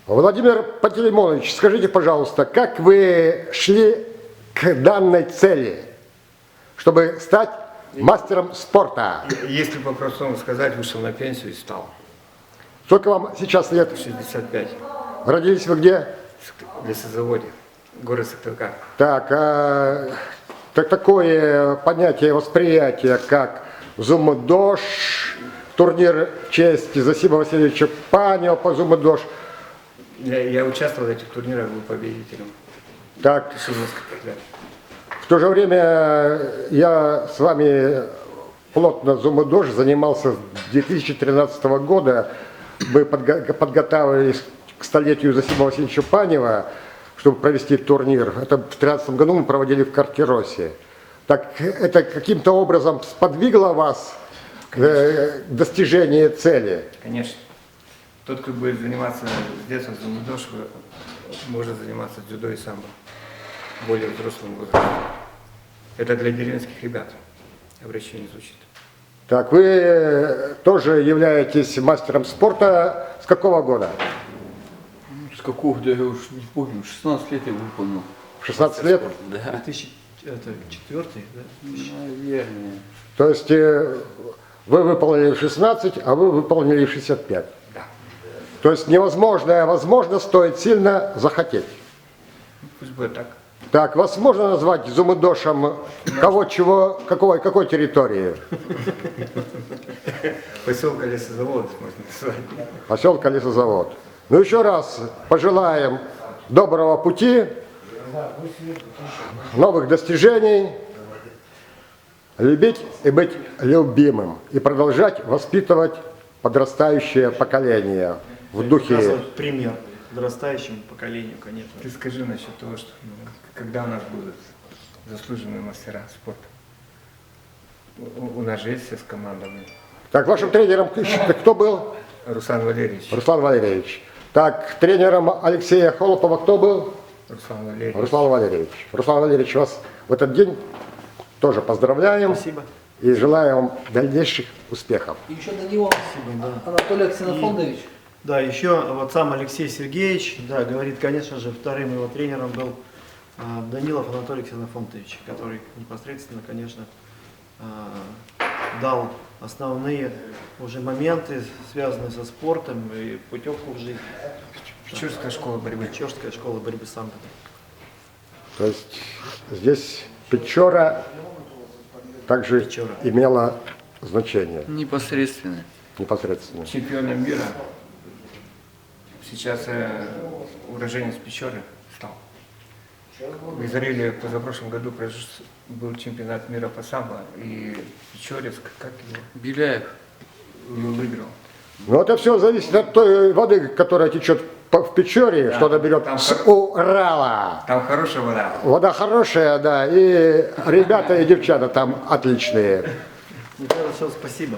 Владимир Пантелеймонович, скажите, пожалуйста, как вы шли к данной цели, чтобы стать мастером спорта? Если по-простому сказать, вышел на пенсию и стал. Сколько вам сейчас лет? 65. Родились вы где? В лесозаводе. Город Сыктывкар. Так, такое понятие, восприятие, как зумдош, турнир в честь Зосима Васильевича Панева по зумдош. Я участвовал в этих турнирах, был победителем. Так, В течение нескольких лет. в то же время я с вами плотно зумдош занимался с 2013 года. Мы подготавливались к столетию Зосима Васильевича Панева, чтобы провести турнир. Это в 2013 году мы проводили в Картиросе. Так это каким-то образом сподвигло вас к достижению цели? Конечно. Тот, кто будет заниматься с детства зумдош, может заниматься дзюдо и самбо в более взрослом возрасте. Это для деревенских ребят. Обращение звучит. Так, вы тоже являетесь мастером спорта с какого года? С какого, да я уж не помню, 16 лет я выполнил. 16 лет? Да, 2004, да? наверное. То есть вы выполнили в 16, а вы выполнили в 65. Да. То есть невозможное возможно, стоит сильно захотеть. Пусть будет так. Так, вас можно назвать зумдошем какой территории? Поселка Лесозавод, можно назвать. Поселка Лесозавод. Ну еще раз пожелаем доброго пути, новых достижений, любить и быть любимым, и продолжать воспитывать подрастающее поколение в духе. Показывать пример подрастающему поколению, конечно. Ты скажи насчет того, что когда у нас будут заслуженные мастера спорта. У нас же есть все с командами. Так, вашим тренером кто был? Руслан Валерьевич. Руслан Валерьевич. Так, тренером Алексея Холопова кто был? Руслан Валерьевич. Руслан Валерьевич. Руслан Валерьевич, вас в этот день тоже поздравляем. Спасибо. И желаем вам дальнейших успехов. И еще до него Да. Анатолий Ксенофондович. Да, еще вот сам Алексей Сергеевич, да, говорит, конечно же, вторым его тренером был Данилов Анатолий Ксенофонтович, который непосредственно, конечно, дал основные уже моменты, связанные со спортом и путевку в жизнь. Печорская школа борьбы. Печорская школа борьбы самбо. То есть здесь Печора также Печора. имела значение Непосредственно. непосредственно. Чемпионом мира. Сейчас уроженец Печоры стал. В Израиле позапрошлом году был чемпионат мира по самбо, и Печорец, как его, Беляев. выиграл. Но это все зависит от той воды, которая течет в Печоре, Да, что она берет там с Урала. Там хорошая вода. Вода хорошая, да, и ребята и девчата там отличные. Все, спасибо.